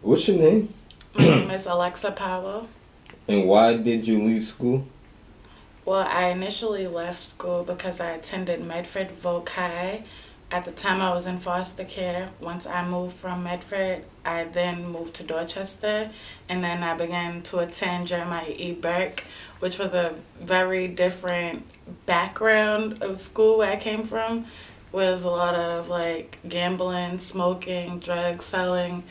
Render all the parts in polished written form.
What's your name? My name is Alexa Powell. And why did you leave school? Well, I initially left school because I attended Medford Voc High. At the time, I was in foster care. Once I moved from Medford, I then moved to Dorchester, and then I began to attend Jeremiah E. Burke, which was a very different background of school where I came from. Where was a lot of like gambling, smoking, drugs selling,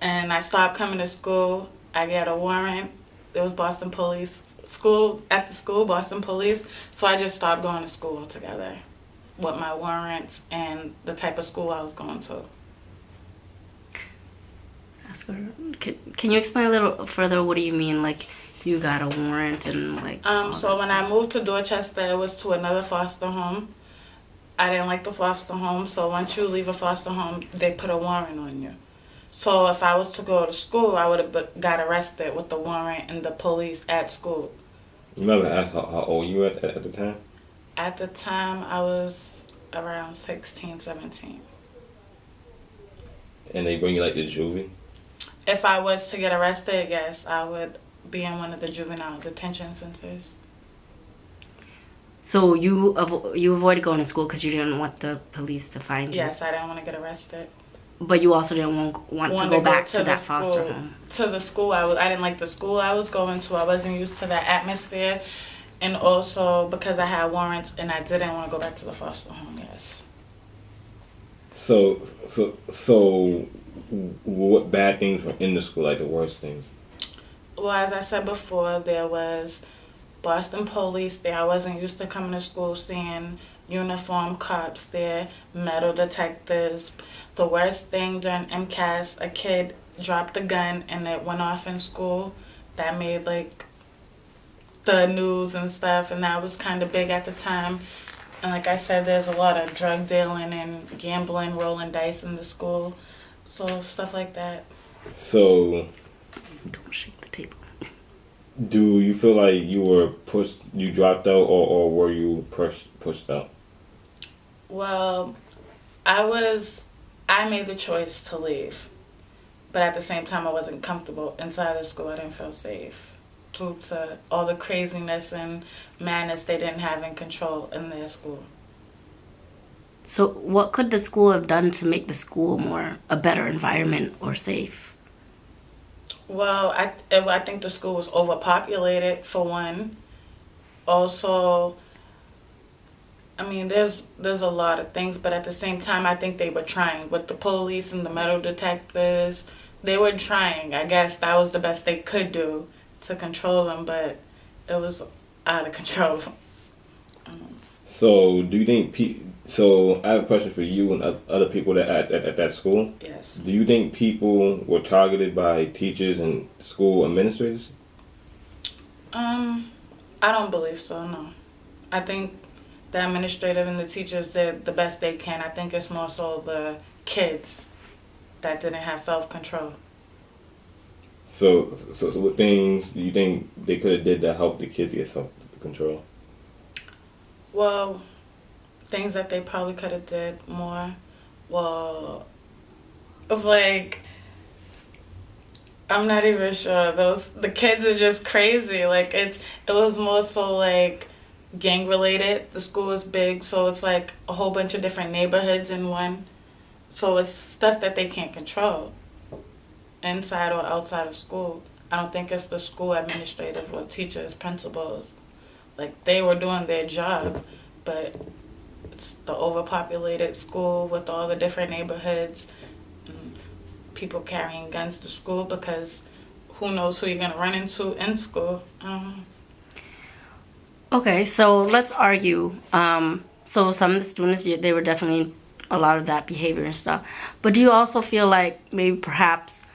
and I stopped coming to school. I got a warrant. It was Boston Police school at the school, Boston Police. So I just stopped going to school altogether with my warrants and the type of school I was going to. That's good. Can you explain a little further? What do you mean, like you got a warrant and like all So that when stuff? I moved to Dorchester, it was to another foster home. I didn't like the foster home, so once you leave a foster home, they put a warrant on you. So if I was to go to school, I would have got arrested with the warrant and the police at school. You never asked how old you were at the time? At the time, I was around 16, 17. And they bring you like to juvie? If I was to get arrested, yes, I would be in one of the juvenile detention centers. So you avoided going to school because you didn't want the police to find you. Yes, I didn't want to get arrested. But you also didn't want to go back to that foster school. home. To the school I didn't like the school I was going to. I wasn't used to that atmosphere, and also because I had warrants and I didn't want to go back to the foster home. Yes. So, what bad things were in the school, like the worst things? Well, as I said before, there was Boston Police there. I wasn't used to coming to school seeing uniformed cops there, metal detectors. The worst thing during MCAS, a kid dropped a gun and it went off in school. That made like the news and stuff, and that was kind of big at the time. And like I said, there's a lot of drug dealing and gambling, rolling dice in the school. So stuff like that. So, Don't shake the table. do you feel like you dropped out, or were you pushed out? Well, I made the choice to leave, but at the same time, I wasn't comfortable inside the school. I didn't feel safe due to all the craziness and madness they didn't have in control in their school. So what could the school have done to make the school a better environment or safe? Well, I think the school was overpopulated for one. Also, I mean, there's a lot of things, but at the same time, I think they were trying with the police and the metal detectors. They were trying. I guess that was the best they could do to control them, but it was out of control. So, do you think so? I have a question for you and other people that at that school. Yes. Do you think people were targeted by teachers and school administrators? I don't believe so. No, I think the administrative and the teachers did the best they can. I think it's more so the kids that didn't have self control. So, what things do you think they could have did to help the kids get self control? Well, things that they probably could have did more. Well, it's like I'm not even sure. The kids are just crazy. Like it was more so like gang related. The school is big, so it's like a whole bunch of different neighborhoods in one. So it's stuff that they can't control inside or outside of school. I don't think it's the school administrative or teachers, principals. Like they were doing their job, but it's the overpopulated school with all the different neighborhoods and people carrying guns to school because who knows who you're gonna run into in school. Okay, so let's argue. So some of the students, they were definitely a lot of that behavior and stuff. But do you also feel like maybe perhaps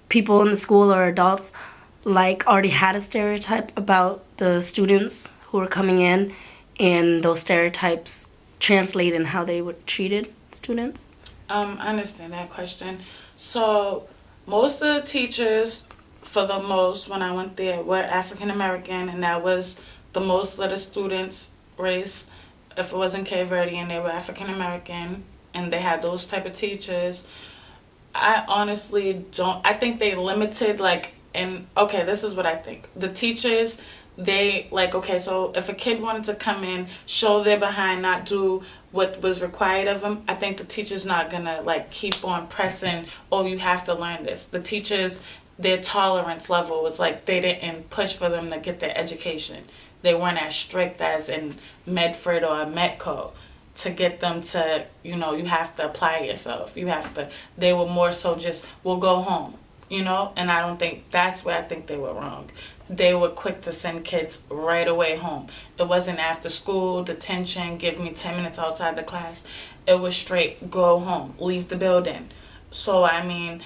people in the school or adults like already had a stereotype about the students who were coming in, and those stereotypes translate in how they were treated students? I understand that question. So most of the teachers, for the most, when I went there, were African American, and that was the most of the students' race. If it wasn't Cape Verdean, they were African American, and they had those type of teachers. I honestly don't. I think they limited, like, and okay, this is what I think. The teachers, they, like, okay, so if a kid wanted to come in, show their behind, not do what was required of them, I think the teacher's not gonna, like, keep on pressing, oh, you have to learn this. The teachers, their tolerance level was like they didn't push for them to get their education. They weren't as strict as in Medford or Metco to get them to, you have to apply yourself. You have to, they were more so just, we'll go home, and I don't think, that's where I think they were wrong. They were quick to send kids right away home. It wasn't after school, detention, give me 10 minutes outside the class. It was straight, go home, leave the building. So, I mean,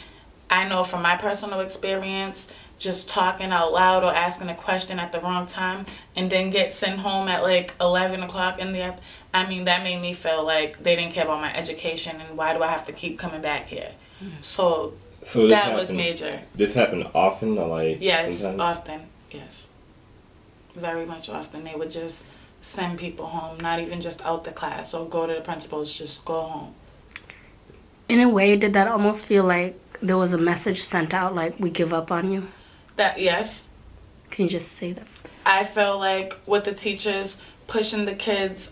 I know from my personal experience, just talking out loud or asking a question at the wrong time and then get sent home at like 11 o'clock in the afternoon, I mean, that made me feel like they didn't care about my education and why do I have to keep coming back here? So that was major. This happened often, or like Yes, sometimes? often. Yes. Very much often. They would just send people home, not even just out the class or go to the principals, just go home. In a way, did that almost feel like there was a message sent out, like, we give up on you? That, yes. Can you just say that? I feel like with the teachers pushing the kids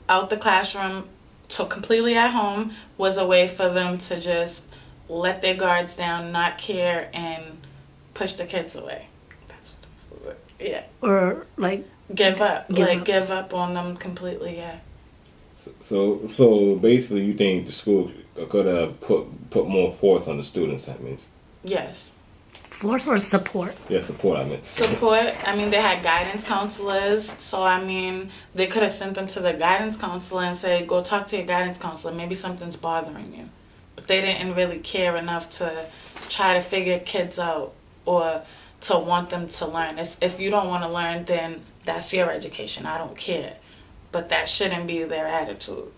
out the classroom to completely at home was a way for them to just let their guards down, not care, and push the kids away. That's what yeah. Or, like... Give up on them completely, yeah. So basically, you think the school could have put more force on the students? That means. Yes. Force or support? Yeah, support. I meant Support. I mean, they had guidance counselors, so I mean, they could have sent them to the guidance counselor and say, "Go talk to your guidance counselor. Maybe something's bothering you." But they didn't really care enough to try to figure kids out or to want them to learn. If you don't want to learn, then that's your education. I don't care. But that shouldn't be their attitude.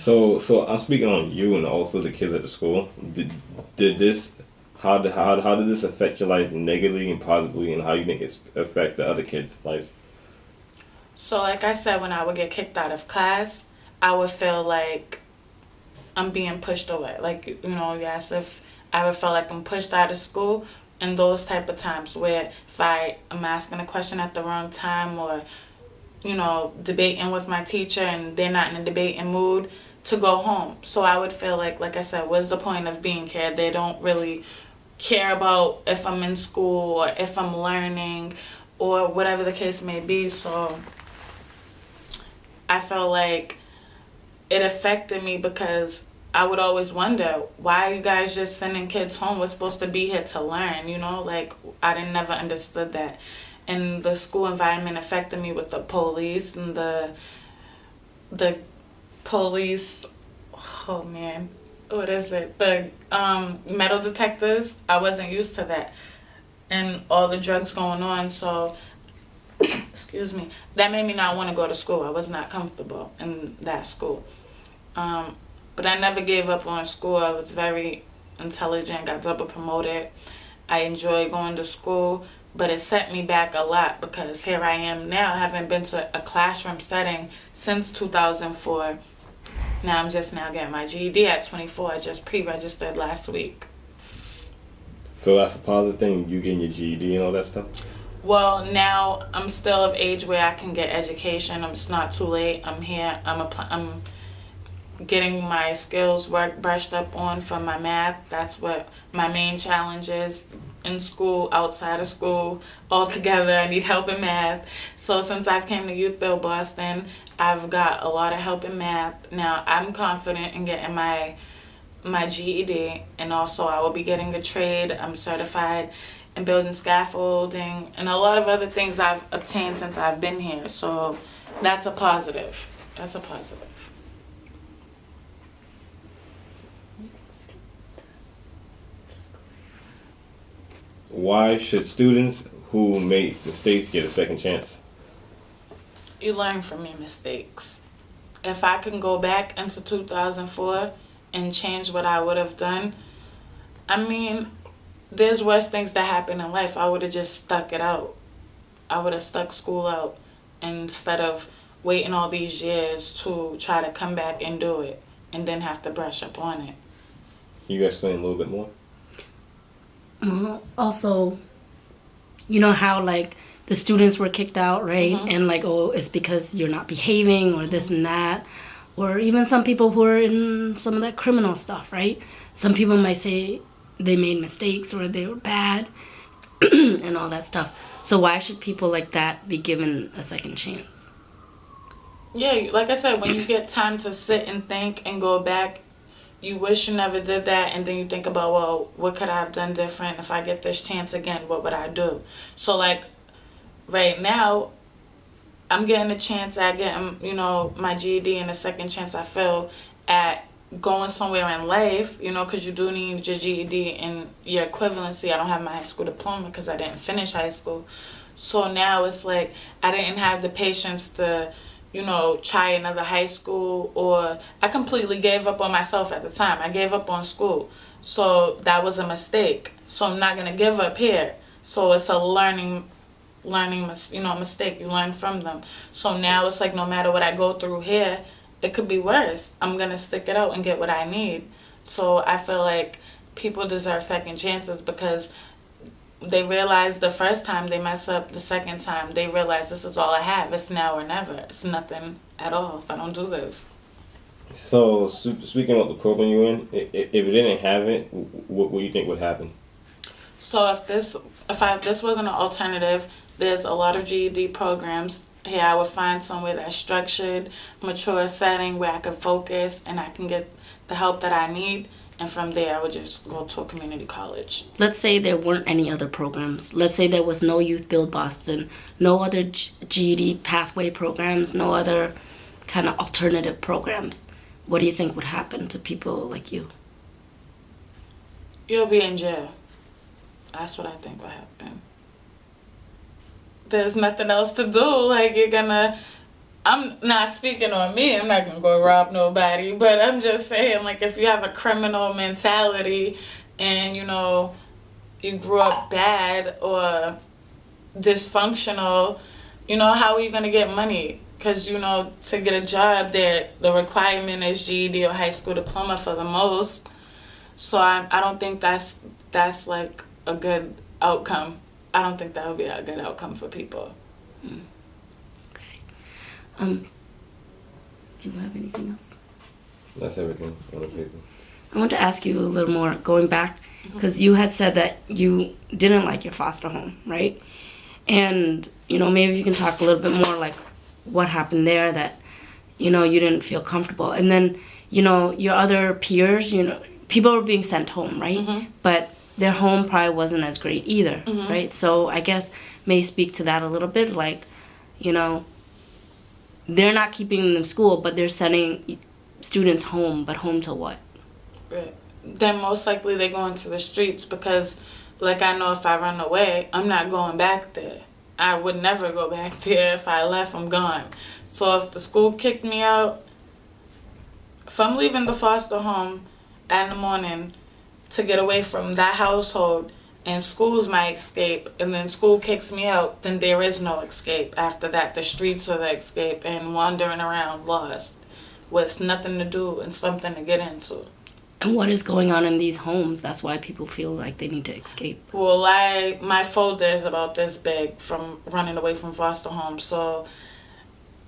So I'm speaking on you and also the kids at the school. Did this? How did this affect your life negatively and positively, and how you think it affect the other kids' lives? So, like I said, when I would get kicked out of class, I would feel like I'm being pushed away. Like, you asked if I would feel like I'm pushed out of school, and those type of times where if I am asking a question at the wrong time or, debating with my teacher and they're not in a debating mood, to go home. So I would feel like I said, what's the point of being here? They don't really care about if I'm in school or if I'm learning or whatever the case may be. So I felt like it affected me because I would always wonder, why are you guys just sending kids home? We're supposed to be here to learn, Like, I never understood that. And the school environment affected me with the police and the police, oh man, what is it? The metal detectors. I wasn't used to that. And all the drugs going on, so excuse me, that made me not want to go to school. I was not comfortable in that school. But I never gave up on school. I was very intelligent, got double promoted. I enjoyed going to school, but it set me back a lot because here I am now, having been to a classroom setting since 2004. Now I'm just now getting my GED at 24. I just pre-registered last week. So that's a positive thing, you getting your GED and all that stuff? Well, now I'm still of age where I can get education. It's not too late. I'm here. I'm getting my skills brushed up on for my math. That's what my main challenge is in school, outside of school, altogether. I need help in math. So since I've came to Youth Build Boston, I've got a lot of help in math. Now I'm confident in getting my GED, and also I will be getting a trade. I'm certified in building scaffolding and a lot of other things I've obtained since I've been here. So that's a positive. That's a positive. Why should students who make mistakes get a second chance? You learn from your mistakes. If I can go back into 2004 and change what I would have done, I mean, there's worse things that happen in life. I would have just stuck it out. I would have stuck school out instead of waiting all these years to try to come back and do it and then have to brush up on it. Can you explain a little bit more? Also, you know how like the students were kicked out, right? And like, oh, it's because you're not behaving or this and that. Or even some people who are in some of that criminal stuff, right? Some people might say they made mistakes or they were bad and all that stuff. So why should people like that be given a second chance? Yeah, like I said, when you get time to sit and think and go back, you wish you never did that, and then you think about, well, what could I have done different? If I get this chance again, what would I do? So, like, right now, I'm getting a chance at getting, my GED, and a second chance I feel at going somewhere in life, because you do need your GED and your equivalency. I don't have my high school diploma because I didn't finish high school. So now it's like I didn't have the patience to, try another high school, or I completely gave up on myself at the time. I gave up on school. So that was a mistake. So I'm not going to give up here. So it's a learning mistake. You learn from them. So now it's like no matter what I go through here, it could be worse. I'm going to stick it out and get what I need. So I feel like people deserve second chances because they realize the first time they mess up, the second time they realize this is all I have. It's now or never. It's nothing at all if I don't do this. So, speaking of the program you're in, if you didn't have it, what do you think would happen? So if this wasn't an alternative, there's a lot of GED programs here. I would find somewhere that's structured, mature setting where I can focus and I can get the help that I need. And from there, I would just go to a community college. Let's say there weren't any other programs. Let's say there was no Youth Build Boston, no other GED pathway programs, no other kind of alternative programs. What do you think would happen to people like you? You'll be in jail. That's what I think will happen. There's nothing else to do. Like, I'm not speaking on me. I'm not going to go rob nobody. But I'm just saying, like, if you have a criminal mentality and, you grew up bad or dysfunctional, how are you going to get money? Because, to get a job, the requirement is GED or high school diploma for the most. So I don't think that's like a good outcome. I don't think that would be a good outcome for people. Do you have anything else? That's everything on the paper. I want to ask you a little more, going back, because you had said that you didn't like your foster home, right? And, maybe you can talk a little bit more, like, what happened there that, you didn't feel comfortable. And then, your other peers, people were being sent home, right? But their home probably wasn't as great either, right? So I guess maybe speak to that a little bit, like, they're not keeping them in school, but they're sending students home, but home to what? Right. Then most likely they're going to the streets because, like, I know if I run away, I'm not going back there. I would never go back there. If I left, I'm gone. So if the school kicked me out, if I'm leaving the foster home in the morning to get away from that household, and school's my escape, and then school kicks me out, then there is no escape. After that, the streets are the escape, and wandering around lost with nothing to do and something to get into. And what is going on in these homes? That's why people feel like they need to escape. Well, my folder is about this big from running away from foster homes, so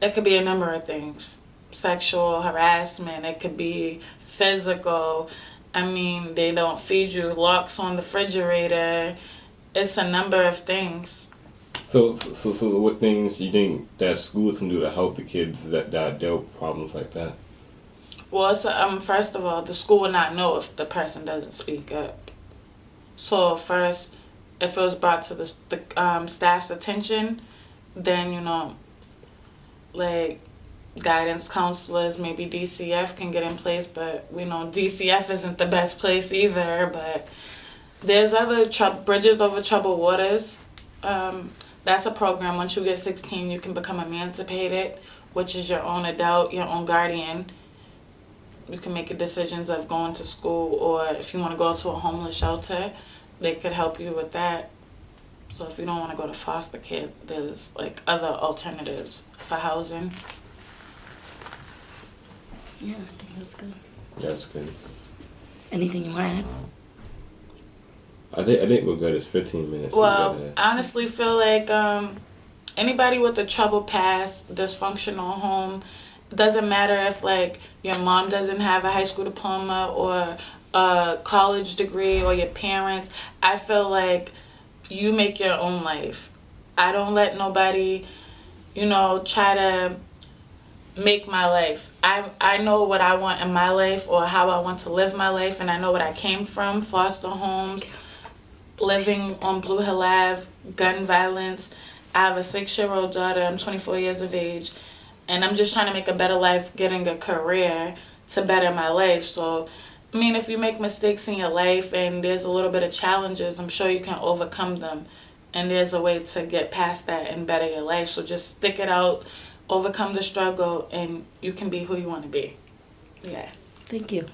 it could be a number of things. Sexual harassment, it could be physical. I mean, they don't feed you, locks on the refrigerator. It's a number of things. So what things you think that schools can do to help the kids that dealt with problems like that? Well, first of all, the school will not know if the person doesn't speak up. So first, if it was brought to the staff's attention, then, like, guidance counselors, maybe DCF can get in place, but we know DCF isn't the best place either. But there's other Bridges Over Troubled Waters. That's a program. Once you get 16, you can become emancipated, which is your own adult, your own guardian. You can make decisions of going to school, or if you want to go to a homeless shelter, they could help you with that. So if you don't want to go to foster care, there's like other alternatives for housing. Yeah, I think that's good. That's good. Anything you want to add? I think we're good. It's 15 minutes. Well, I honestly feel like anybody with a troubled past, dysfunctional home, doesn't matter if like your mom doesn't have a high school diploma or a college degree or your parents. I feel like you make your own life. I don't let nobody, try to make my life. I know what I want in my life or how I want to live my life, and I know what I came from, foster homes, living on Blue Hill Ave, gun violence. I have a 6-year-old daughter. I'm 24 years of age, and I'm just trying to make a better life, getting a career to better my life. So, I mean, if you make mistakes in your life and there's a little bit of challenges, I'm sure you can overcome them. And there's a way to get past that and better your life. So just stick it out, overcome the struggle, and you can be who you want to be. Yeah. Thank you.